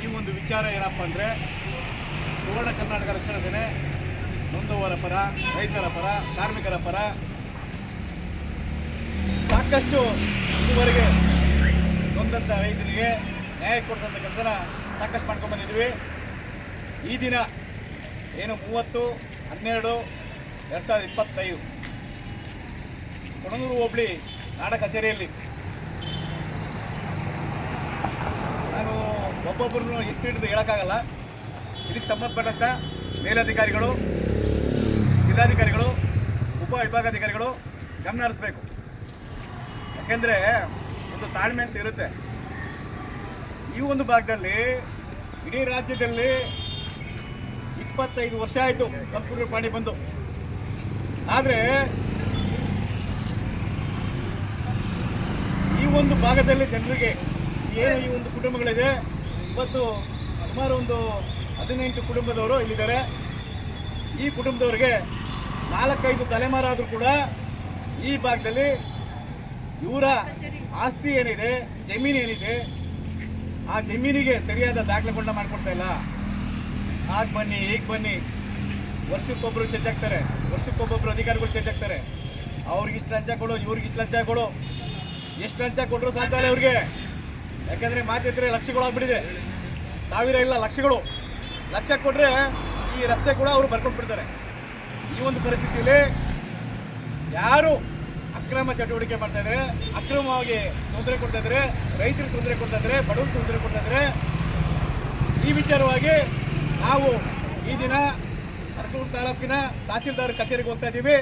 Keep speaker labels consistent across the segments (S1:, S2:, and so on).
S1: ಈ ಒಂದು ವಿಚಾರ ಏನಪ್ಪ ಅಂದರೆ ಸುವರ್ಣ ಕರ್ನಾಟಕ ರಕ್ಷಣಾ ಸೇನೆ ನೊಂದವರ ಪರ, ರೈತರ ಪರ, ಕಾರ್ಮಿಕರ ಪರ ಸಾಕಷ್ಟು ಇದುವರೆಗೆ ನೊಂದಂಥ ರೈತರಿಗೆ ನ್ಯಾಯ ಕೊಡ್ತಂಥ ಕೆಲಸನ ಸಾಕಷ್ಟು ಮಾಡ್ಕೊಂಡು ಬಂದಿದ್ವಿ. ಈ ದಿನ ಏನು 30/12/2025 ಕೊಣನೂರು ಹೋಬಳಿ ನಾಡ ಕಚೇರಿಯಲ್ಲಿ ನಾನು ಒಬ್ಬೊಬ್ಬರನ್ನು ಎಷ್ಟು ಹಿಡಿದು ಹೇಳೋಕ್ಕಾಗಲ್ಲ. ಇದಕ್ಕೆ ಸಂಬಂಧಪಟ್ಟಂಥ ಮೇಲಧಿಕಾರಿಗಳು, ಜಿಲ್ಲಾಧಿಕಾರಿಗಳು, ಉಪ ವಿಭಾಗಾಧಿಕಾರಿಗಳು ಗಮನ ಹರಿಸಬೇಕು. ಯಾಕೆಂದರೆ ಒಂದು ತಾಳ್ಮೆ ಅಂತ ಇರುತ್ತೆ. ಈ ಒಂದು ಭಾಗದಲ್ಲಿ ಇಡೀ ರಾಜ್ಯದಲ್ಲಿ 25 ವರ್ಷ ಆಯಿತು ಸಂಪೂರ್ಣ ಪಾಣಿ ಬಂದು. ಆದರೆ ಈ ಒಂದು ಭಾಗದಲ್ಲಿ ಜನರಿಗೆ ಏನು ಈ ಒಂದು ಕುಟುಂಬಗಳಿದೆ, ಇವತ್ತು ಸುಮಾರು ಒಂದು 18 ಕುಟುಂಬದವರು ಇಲ್ಲಿದ್ದಾರೆ. ಈ ಕುಟುಂಬದವರಿಗೆ 4-5 ತಲೆಮಾರಾದರೂ ಕೂಡ ಈ ಭಾಗದಲ್ಲಿ ಇವರ ಆಸ್ತಿ ಏನಿದೆ, ಜಮೀನು ಏನಿದೆ, ಆ ಜಮೀನಿಗೆ ಸರಿಯಾದ ದಾಖಲೆಗಳನ್ನ ಮಾಡಿಕೊಡ್ತಾ ಇಲ್ಲ. ಆಗ ಬನ್ನಿ, ಈಗ ಬನ್ನಿ, ವರ್ಷಕ್ಕೊಬ್ಬರು ಚೇಂಜ್ ಆಗ್ತಾರೆ, ವರ್ಷಕ್ಕೊಬ್ಬೊಬ್ಬರು ಅಧಿಕಾರಿಗಳು ಚೇಂಜ್ ಆಗ್ತಾರೆ. ಅವ್ರಿಗಿಷ್ಟು ಲಂಚ ಕೊಡು, ಇವ್ರಿಗಿಷ್ಟು ಲಂಚ ಕೊಡು, ಎಷ್ಟು ಲಂಚ ಕೊಟ್ಟರು ಸಾಧ್ಯ ಇಲ್ಲ ಅವ್ರಿಗೆ. ಯಾಕೆಂದರೆ ಮಾತಿದ್ರೆ ಲಕ್ಷಗಳು ಆಗ್ಬಿಟ್ಟಿದೆ, ಸಾವಿರ ಇಲ್ಲ ಲಕ್ಷಗಳು. ಲಕ್ಷ ಕೊಟ್ಟರೆ ಈ ರಸ್ತೆ ಕೂಡ ಅವರು ಬರ್ಕೊಂಡ್ಬಿಡ್ತಾರೆ. ಈ ಒಂದು ಪರಿಸ್ಥಿತಿಯಲ್ಲಿ ಯಾರು ಅಕ್ರಮ ಚಟುವಟಿಕೆ ಮಾಡ್ತಾ ಇದ್ದಾರೆ, ಅಕ್ರಮವಾಗಿ ತೊಂದರೆ ಕೊಡ್ತಾ ಇದ್ದಾರೆ, ರೈತರಿಗೆ ತೊಂದರೆ ಕೊಡ್ತಾ ಇದ್ದಾರೆ, ಬಡವರಿಗೆ ತೊಂದರೆ ಕೊಡ್ತಾ ಇದ್ದಾರೆ. ಈ ವಿಚಾರವಾಗಿ ನಾವು ಈ ದಿನ ಅರಕಲಗೂಡು ತಾಲೂಕಿನ ತಹಸೀಲ್ದಾರ್ ಕಚೇರಿಗೆ ಹೋಗ್ತಾ ಇದ್ದೀವಿ.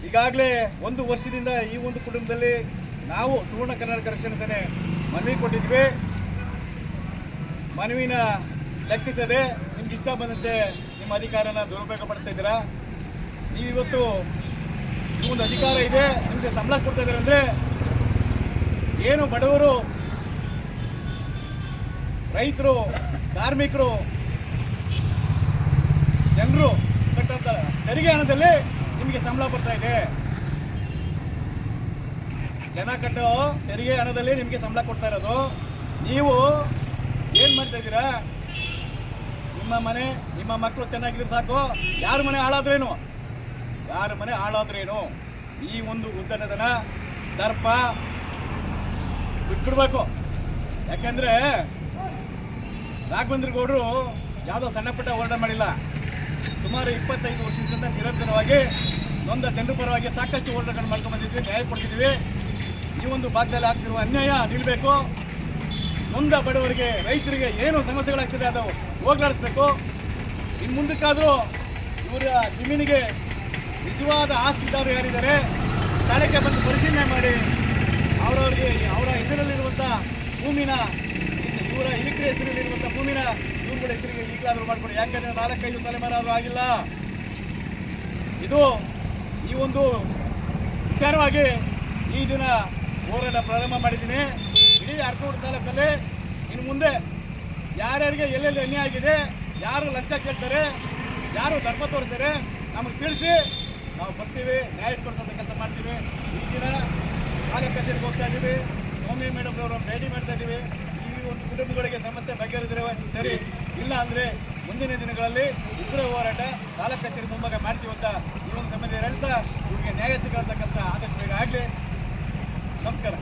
S1: ಈಗಾಗಲೇ 1 ವರ್ಷದಿಂದ ಈ ಒಂದು ಕುಟುಂಬದಲ್ಲಿ ನಾವು ಸುವರ್ಣ ಕರ್ನಾಟಕ ರಕ್ಷಣಾ ಸೇನೆ ಮನವಿ ಕೊಟ್ಟಿದ್ವಿ. ಮನವಿನ ಲೆಕ್ಕಿಸದೆ ನಿಮ್ಗೆ ಇಷ್ಟ ಬಂದಂತೆ ನಿಮ್ಮ ಅಧಿಕಾರನ ದುರುಪಯೋಗ ಪಡ್ತಾ ಇದ್ದೀರಾ. ನೀವಿವತ್ತು ಈ ಒಂದು ಅಧಿಕಾರ ಇದೆ, ನಿಮಗೆ ಸಂಬಳ ಕೊಡ್ತಾ ಇದ್ದಾರೆ ಅಂದರೆ ಏನು ಬಡವರು, ರೈತರು, ಕಾರ್ಮಿಕರು, ಜನರು ಕಟ್ಟಂತ ತೆರಿಗೆ ಹಣದಲ್ಲಿ ನಿಮಗೆ ಸಂಬಳ ಬರ್ತಾ ಇದೆ. ಜನ ಕಟ್ಟೋ ತೆರಿಗೆ ಹಣದಲ್ಲಿ ನಿಮಗೆ ಸಂಬಳ ಕೊಡ್ತಾ ಇರೋದು. ನೀವು ಏನು ಮಾಡ್ತಾ ಇದ್ದೀರಾ? ನಿಮ್ಮ ಮನೆ, ನಿಮ್ಮ ಮಕ್ಕಳು ಚೆನ್ನಾಗಿದ್ರೆ ಸಾಕು, ಯಾರ ಮನೆ ಹಾಳಾದ್ರೇನು, ಯಾರ ಮನೆ ಹಾಳಾದ್ರೇನು. ಈ ಒಂದು ಉದ್ದಟತನ, ದರ್ಪ ಬಿಟ್ಬಿಡ್ಬೇಕು. ಯಾಕೆಂದರೆ ರಾಘವೇಂದ್ರ ಗೌಡರು ಯಾವುದೋ ಸಣ್ಣ ಪುಟ್ಟ ಹೋರಾಟ ಮಾಡಿಲ್ಲ. ಸುಮಾರು 25 ವರ್ಷದಿಂದ ನಿರಂತರವಾಗಿ ನೊಂದ ಜನರ ಪರವಾಗಿ ಸಾಕಷ್ಟು ಹೋರಾಟಗಳನ್ನು ಮಾಡ್ಕೊಂಡು ಬಂದಿದ್ವಿ, ನ್ಯಾಯ ಕೊಡ್ತಿದ್ವಿ. ಈ ಒಂದು ಭಾಗದಲ್ಲಿ ಆಗ್ತಿರುವ ಅನ್ಯಾಯ ನಿಲ್ಲಬೇಕು. ನೊಂದ ಬಡವರಿಗೆ, ರೈತರಿಗೆ ಏನು ಸಮಸ್ಯೆಗಳಾಗ್ತದೆ ಅದು ಹೋಗ್ಲಾಡಿಸ್ಬೇಕು. ಇನ್ನು ಮುಂದಕ್ಕಾದರೂ ಇವರ ಜಮೀನಿಗೆ ನಿಜವಾದ ಆಸ್ತಿದಾರರು ಯಾರಿದ್ದಾರೆ ಸ್ಥಳಕ್ಕೆ ಬಂದು ಪರಿಶೀಲನೆ ಮಾಡಿ ಅವರವರಿಗೆ ಅವರ ಹೆಸರಲ್ಲಿರುವಂಥ ಭೂಮಿನ, ಇವರ ಇಲಿಕ್ರ ಹೆಸರಲ್ಲಿರುವಂಥ ಭೂಮಿನ ಇವ್ರ ಹೆಸರಿಗೆ ಈಗಲಾದರೂ ಮಾಡಿಕೊಡಿ. ಯಾಕೆಂದರೆ 4-5 ತಲೆಮಾರಾದರೂ ಆಗಿಲ್ಲ. ಇದು ಈ ಒಂದು ವಿಚಾರವಾಗಿ ಈ ದಿನ ಹೋರಾಟ ಪ್ರಾರಂಭ ಮಾಡಿದ್ದೀನಿ. ಇಡೀ ಅರಕಲಗೂಡು ತಾಲೂಕಲ್ಲಿ ಇನ್ನು ಮುಂದೆ ಯಾರ್ಯಾರಿಗೆ ಎಲ್ಲೆಲ್ಲಿ ಅನ್ಯಾಯ ಆಗಿದೆ, ಯಾರು ಲಂಚ ಕೇಳ್ತಾರೆ, ಯಾರು ಧರ್ಮ ತೋರಿಸ್ತಾರೆ ನಮಗೆ ತಿಳಿಸಿ, ನಾವು ಬರ್ತೀವಿ, ನ್ಯಾಯ ಕೊಡ್ತಂಥ ಕೆಲಸ ಮಾಡ್ತೀವಿ. ಈ ದಿನ ತಾಲೂಕು ಕಚೇರಿಗೆ ಹೋಗ್ತಾ ಇದ್ದೀವಿ, ಸೌಮ್ಯ ಮೇಡಮ್ ಅವರು ಭೇಟಿ ಮಾಡ್ತಾ ಇದ್ದೀವಿ. ಈ ಒಂದು ಕುಟುಂಬಗಳಿಗೆ ಸಮಸ್ಯೆ ಬಗೆಹರಿದ್ರೆ ಸರಿ, ಇಲ್ಲ ಅಂದರೆ ಮುಂದಿನ ದಿನಗಳಲ್ಲಿ ಉಗ್ರ ಹೋರಾಟ ತಾಲೂಕು ಕಚೇರಿ ಮುಂಭಾಗ ಮಾಡ್ತೀವಿ ಅಂತ ಈ ಒಂದು ಸಂಬಂಧ ಹೇಳ್ತಾ ಇವರಿಗೆ ನ್ಯಾಯ ಸಿಗೋಂಥ ಕೆಲಸ ಆದಷ್ಟು ಬೇಗ ಆಗಲಿ. ನಮಸ್ಕಾರ.